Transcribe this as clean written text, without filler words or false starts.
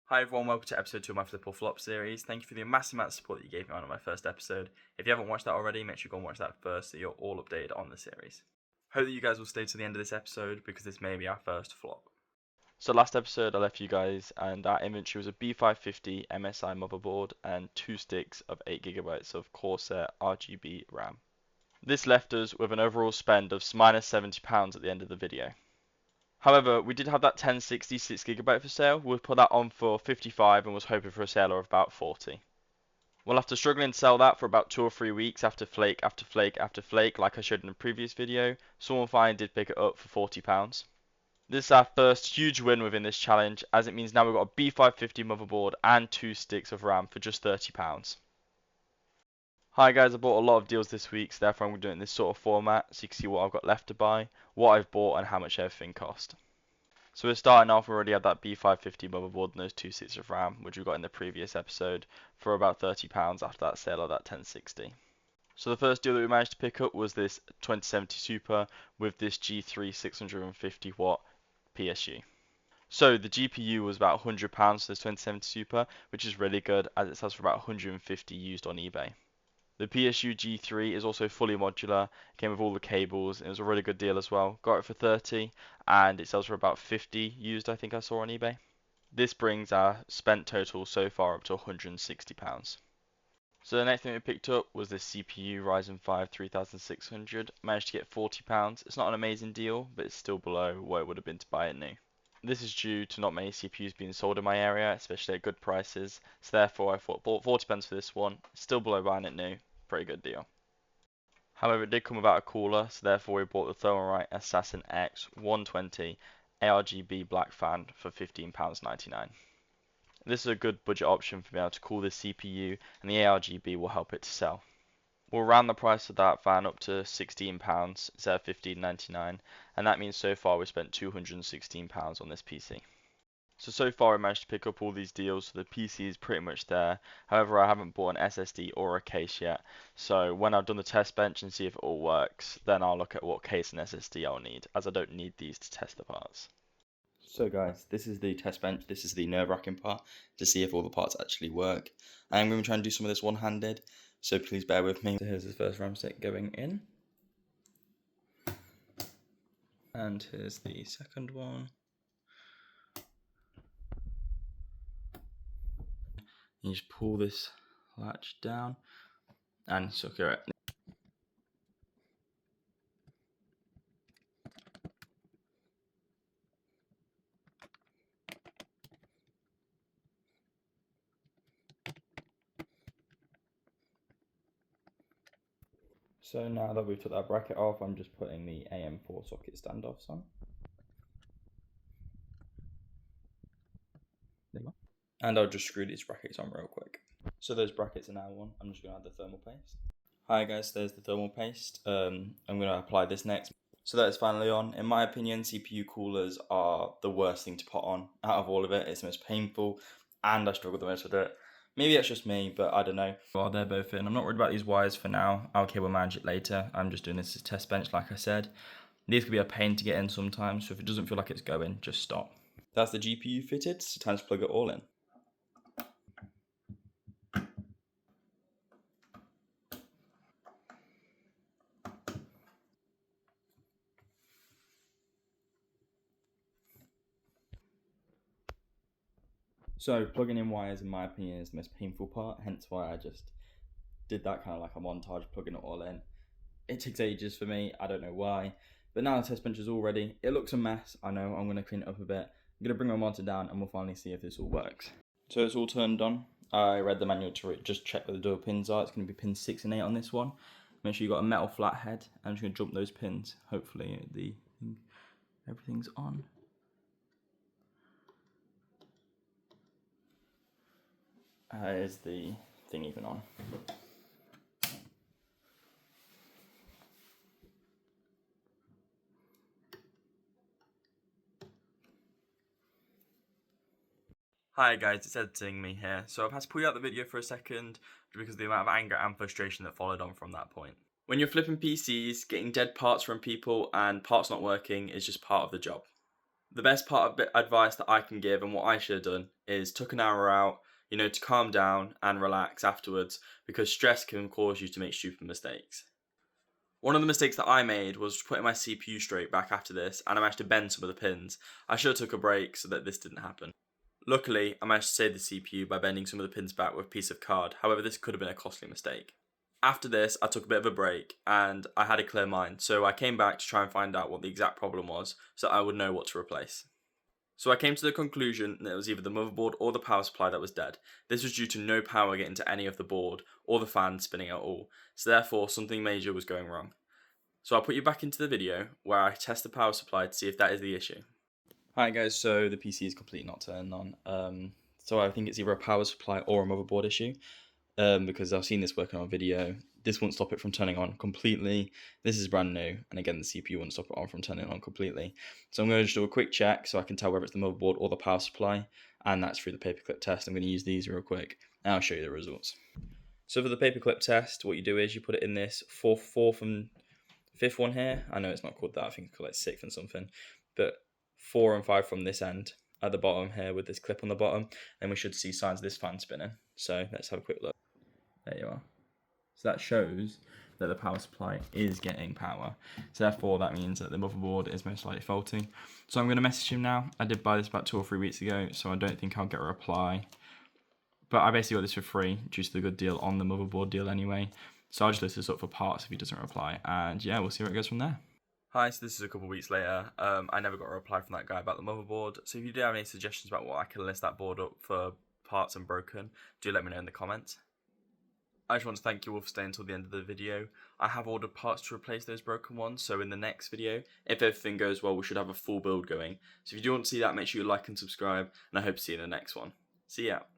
Hi everyone, welcome to episode 2 of my Flip or Flop series. Thank you for the massive amount of support that you gave me on my first episode. If you haven't watched that already, make sure you go and watch that first so you're all updated on the series. Hope that you guys will stay to the end of this episode because this may be our first flop. So last episode I left you guys and our inventory was a B550 MSI motherboard and 2 sticks of 8GB of Corsair RGB RAM. This left us with an overall spend of minus £70 at the end of the video. However, we did have that 1060 6GB for sale. We put that on for 55 and was hoping for a sale of about 40. Well, after struggling to sell that for about 2 or 3 weeks after flake after flake after flake, like I showed in the previous video, someone finally did pick it up for £40. This is our first huge win within this challenge, as it means now we've got a B550 motherboard and 2 sticks of RAM for just £30. Hi guys, I bought a lot of deals this week, so therefore I'm doing it in this sort of format, so you can see what I've got left to buy, what I've bought and how much everything cost. So we're starting off, we already had that B550 motherboard and those 2 sticks of RAM, which we got in the previous episode, for about £30 after that sale of that 1060. So the first deal that we managed to pick up was this 2070 Super with this G3 650 watt PSU. So the GPU was about £100 for this 2070 Super, which is really good as it sells for about 150 used on eBay. The PSU G3 is also fully modular, came with all the cables, and it was a really good deal as well. Got it for 30 and it sells for about 50 used, I think I saw on eBay. This brings our spent total so far up to £160. So the next thing we picked up was this CPU Ryzen 5 3600. Managed to get £40. It's not an amazing deal, but it's still below what it would have been to buy it new. This is due to not many CPUs being sold in my area, especially at good prices, so therefore I thought bought 40 pence for this one, still below buying it new, pretty good deal. However, it did come without a cooler, so therefore we bought the Thermalright Assassin X 120 ARGB black fan for £15.99. This is a good budget option for being able to cool this CPU, and the ARGB will help it to sell. We'll round the price of that fan up to £16 instead of £15.99, and that means so far we've spent £216 on this PC. So far I managed to pick up all these deals, so the PC is pretty much there. However, I haven't bought an SSD or a case yet, so when I've done the test bench and see if it all works, then I'll look at what case and SSD I'll need, as I don't need these to test the parts. So guys, this is the test bench, this is the nerve-wracking part to see if all the parts actually work. I'm going to try and do some of this one-handed, so please bear with me. So here's the first RAM stick going in. And here's the second one. You just pull this latch down and secure it. So now that we've took that bracket off, I'm just putting the AM4 socket standoffs on. There you go. And I'll just screw these brackets on real quick. So those brackets are now on. I'm just going to add the thermal paste. Hi guys, there's the thermal paste. I'm going to apply this next. So that is finally on. In my opinion, CPU coolers are the worst thing to put on out of all of it. It's the most painful and I struggle the most with it. Maybe that's just me, but I don't know. Well, they're both in. I'm not worried about these wires for now. I'll cable manage it later. I'm just doing this as a test bench, like I said. These could be a pain to get in sometimes, so if it doesn't feel like it's going, just stop. That's the GPU fitted, so time to plug it all in. So plugging in wires, in my opinion, is the most painful part, hence why I just did that kind of like a montage, plugging it all in. It takes ages for me, I don't know why, but now the test bench is all ready. It looks a mess, I know, I'm going to clean it up a bit. I'm going to bring my monitor down and we'll finally see if this all works. So it's all turned on. I read the manual to just check where the door pins are. It's going to be pins 6 and 8 on this one. Make sure you've got a metal flat head. I'm just going to jump those pins. Hopefully everything's on. Is the thing even on? Hi guys, it's editing me here. So I've had to pull you out the video for a second because of the amount of anger and frustration that followed on from that point. When you're flipping PCs, getting dead parts from people and parts not working is just part of the job. The best part of advice that I can give and what I should have done is took an hour out, to calm down and relax afterwards, because stress can cause you to make stupid mistakes. One of the mistakes that I made was putting my CPU straight back after this, and I managed to bend some of the pins. I should have took a break so that this didn't happen. Luckily, I managed to save the CPU by bending some of the pins back with a piece of card. However, this could have been a costly mistake. After this, I took a bit of a break and I had a clear mind, so I came back to try and find out what the exact problem was so I would know what to replace. So I came to the conclusion that it was either the motherboard or the power supply that was dead. This was due to no power getting to any of the board or the fan spinning at all, so therefore something major was going wrong. So I'll put you back into the video where I test the power supply to see if that is the issue. Hi guys, so the PC is completely not turned on. So I think it's either a power supply or a motherboard issue, because I've seen this working on video. This won't stop it from turning on completely. This is brand new, and again the CPU won't stop it on from turning on completely. So I'm going to just do a quick check so I can tell whether it's the motherboard or the power supply, and that's through the paperclip test. I'm going to use these real quick, and I'll show you the results. So for the paperclip test, what you do is you put it in this fourth and fifth one here. I know it's not called that, I think it's called like sixth and something, but 4 and 5 from this end at the bottom here with this clip on the bottom, and we should see signs of this fan spinning. So let's have a quick look. There you are. So that shows that the power supply is getting power. So therefore that means that the motherboard is most likely faulty. So I'm going to message him now. I did buy this about 2 or 3 weeks ago, so I don't think I'll get a reply. But I basically got this for free due to the good deal on the motherboard deal anyway. So I'll just list this up for parts if he doesn't reply. And yeah, we'll see where it goes from there. Hi, so this is a couple of weeks later. I never got a reply from that guy about the motherboard. So if you do have any suggestions about what I can list that board up for parts unbroken, do let me know in the comments. I just want to thank you all for staying until the end of the video. I have ordered parts to replace those broken ones, so in the next video, if everything goes well, we should have a full build going. So if you do want to see that, make sure you like and subscribe, and I hope to see you in the next one. See ya!